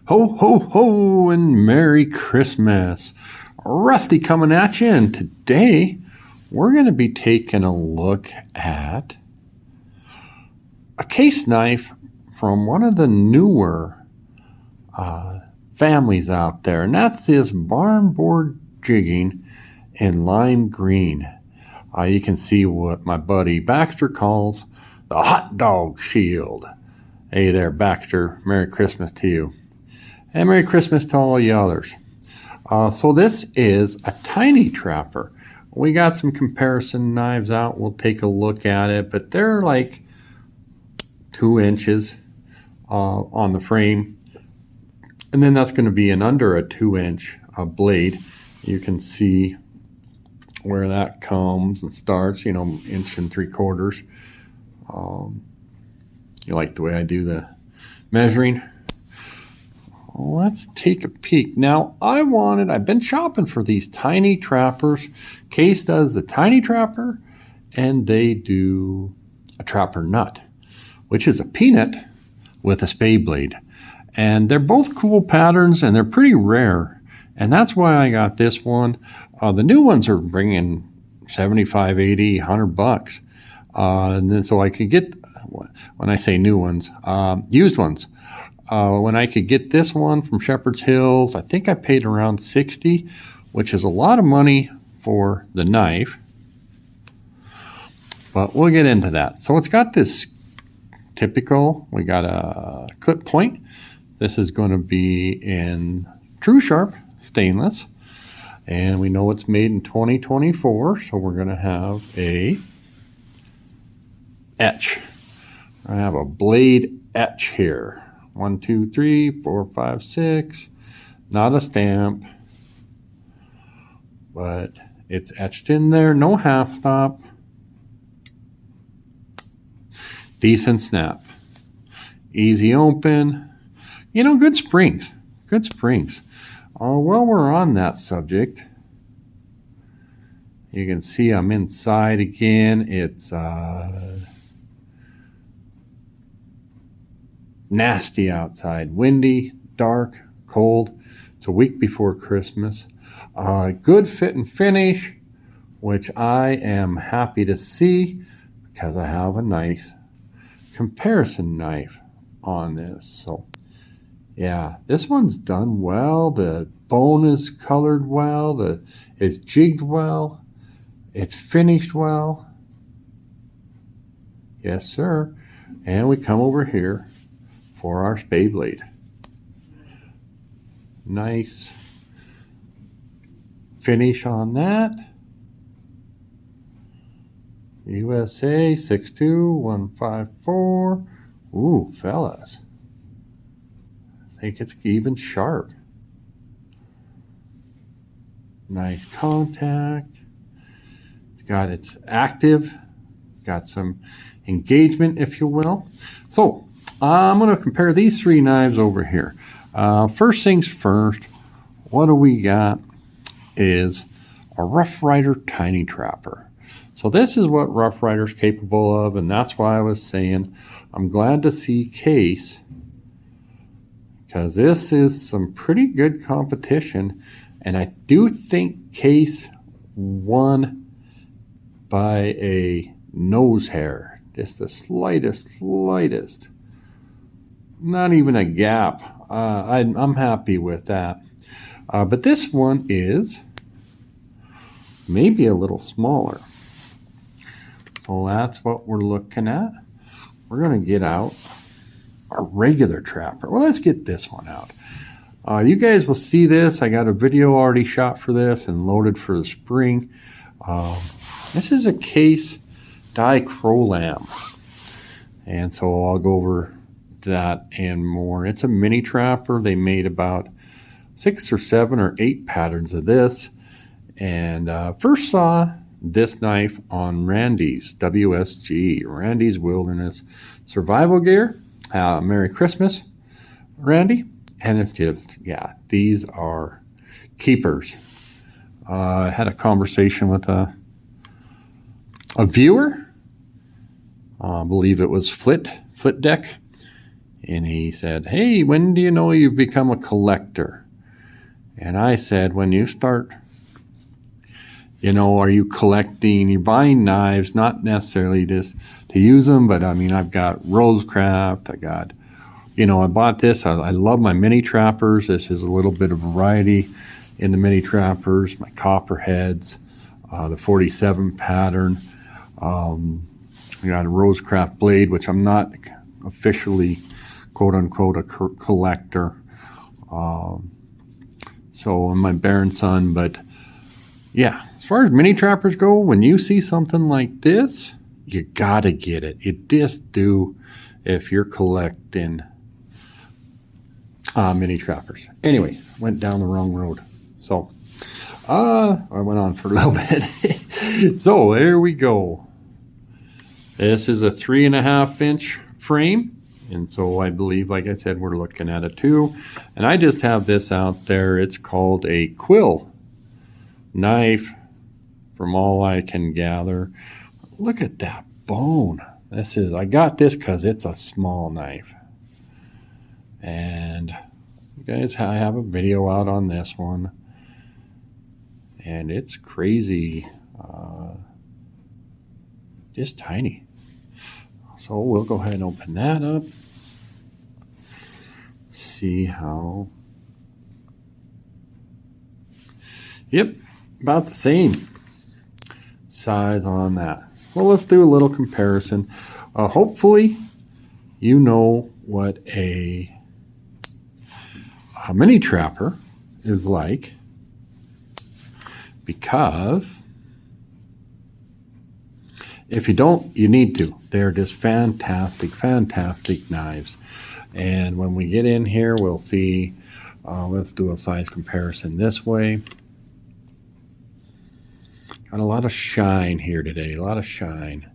Ho, ho, ho, and Merry Christmas. Rusty coming at you, and today we're going to be taking a look at a case knife from one of the newer families out there, and that's this Barnboard Jigging in lime green. You can see what my buddy Baxter calls the hot dog shield. Hey there, Baxter. Merry Christmas to you. And Merry Christmas to all you others. So this is a tiny trapper. We got some comparison knives out. We'll take a look at it, but they're like 2 inches on the frame. And then that's going to be an under a 2-inch blade. You can see where that comes and starts, 1 3/4 inches. You like the way I do the measuring? Let's take a peek. Now, I've been shopping for these tiny trappers. Case does the tiny trapper, and they do a trapper nut, which is a peanut with a Spey blade. And they're both cool patterns, and they're pretty rare. And that's why I got this one. The new ones are bringing $75, $80, $100. And then so I could get, when I say new ones, used ones. When I could get this one from Shepherd's Hills, I think I paid around $60, which is a lot of money for the knife. But we'll get into that. So it's got this typical, we got a clip point. This is going to be in Tru-Sharp stainless. And we know it's made in 2024, so we're going to have a etch. I have a blade etch here. 1, 2, 3, 4, 5, 6. Not a stamp, but it's etched in there. No half stop. Decent snap. Easy open. Good springs. Good springs. While we're on that subject, you can see I'm inside again. It's nasty outside, windy, dark, cold. It's a week before Christmas. Good fit and finish, which I am happy to see because I have a nice comparison knife on this. So yeah, this one's done well. The bone is colored well. It's jigged well. It's finished well. Yes, sir. And we come over here for our Spey blade. Nice finish on that. USA 62154. Ooh, fellas. I think it's even sharp. Nice contact. It's active. Got some engagement, if you will. So I'm going to compare these 3 knives over here. First things first, what do we got is a Rough Rider tiny trapper. So this is what Rough Rider's capable of, and that's why I was saying I'm glad to see Case, because this is some pretty good competition, and I do think Case won by a nose hair, just the slightest. Not even a gap. I'm happy with that. But this one is maybe a little smaller. So that's what we're looking at. We're going to get out our regular trapper. Well, let's get this one out. You guys will see this. I got a video already shot for this and loaded for the spring. This is a Case Dichrolam. And so I'll go over that and more. It's a mini trapper. They made about 6 or 7 or 8 patterns of this, and first saw this knife on Randy's WSG, Randy's Wilderness Survival Gear. Merry Christmas, Randy. And it's just, yeah, these are keepers. I had a conversation with a viewer. I believe it was Flit Deck. And he said, hey, when do you know you've become a collector? And I said, when you start, you know, are you collecting, you're buying knives, not necessarily just to use them, but I mean, I've got Rosecraft, I got, you know, I bought this. I love my mini trappers. This is a little bit of variety in the mini trappers, my copperheads, the 47 pattern. I got a Rosecraft blade, which I'm not officially, quote unquote, a collector. So I'm my Baron son, but yeah, as far as mini trappers go, when you see something like this, you gotta get it. You just do if you're collecting mini trappers. Anyway, went down the wrong road. So I went on for a little bit. So there we go. This is a 3.5 inch frame. And so I believe, like I said, we're looking at a 2. And I just have this out there. It's called a quill knife, from all I can gather. Look at that bone. I got this because it's a small knife. And you guys, I have a video out on this one. And it's crazy. Just tiny. So we'll go ahead and open that up. See how. Yep, about the same size on that. Well, let's do a little comparison. Hopefully, you know what a mini trapper is like, because if you don't, you need to. They're just fantastic, fantastic knives. And when we get in here, we'll see. Let's do a size comparison this way. Got a lot of shine here today, a lot of shine.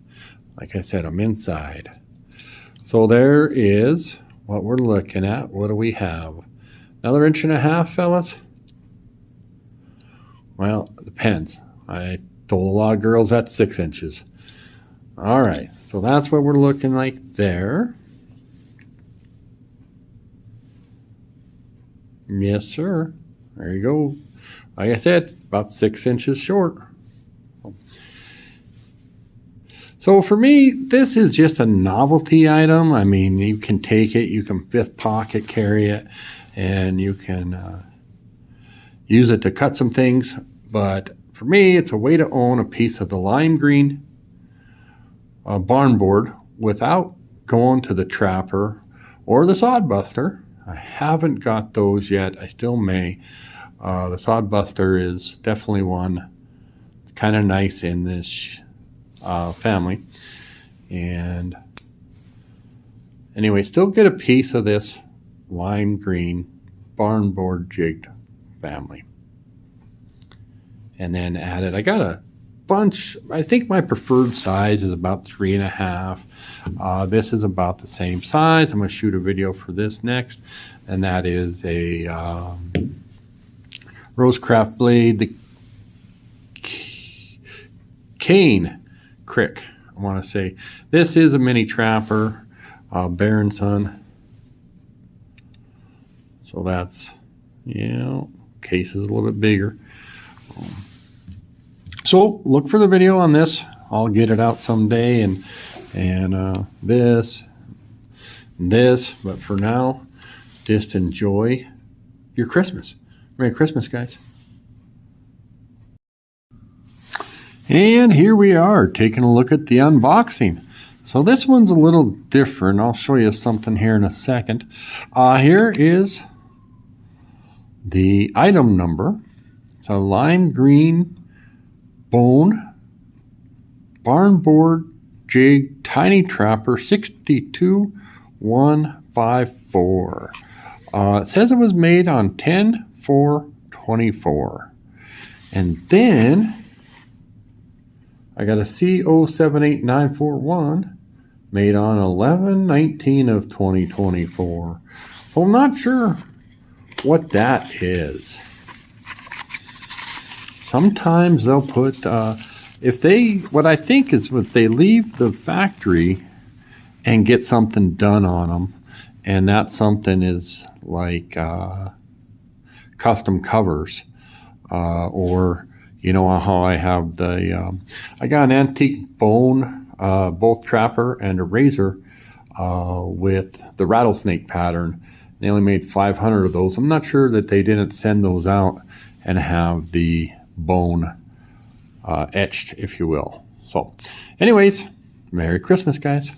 Like I said, I'm inside. So there is what we're looking at. What do we have? Another 1.5 inches, fellas? Well, it depends. I told a lot of girls that's 6 inches. All right, so that's what we're looking like there. Yes, sir. There you go. Like I said, about 6 inches short. So for me, this is just a novelty item. I mean, you can take it, you can fifth pocket carry it, and you can use it to cut some things. But for me, it's a way to own a piece of the lime green barnboard without going to the trapper or the sodbuster. I haven't got those yet. I still may. The sodbuster is definitely one. It's kind of nice in this family. And anyway, still get a piece of this lime green barnboard jigged family. And then add it. I got a bunch. I think my preferred size is about 3.5. This is about the same size. I'm going to shoot a video for this next, and that is a Rosecraft blade, the Cane Crick. I want to say this is a mini trapper, Baron son. So that's, case is a little bit bigger. So look for the video on this. I'll get it out someday, and this, but for now, just enjoy your Christmas. Merry Christmas, guys. And here we are taking a look at the unboxing. So this one's a little different. I'll show you something here in a second. Here is the item number. It's a lime green bone Barnboard Jig Tiny Trapper 62154. It says it was made on 10/4/24. And then I got a C078941 made on 11/19/2024. So I'm not sure what that is. Sometimes they'll put, what I think is what they leave the factory and get something done on them, and that something is like custom covers, or you know how I have the I got an antique bone both trapper and a razor with the rattlesnake pattern. They only made 500 of those. I'm not sure that they didn't send those out and have the bone etched, if you will. So anyways, Merry Christmas, guys.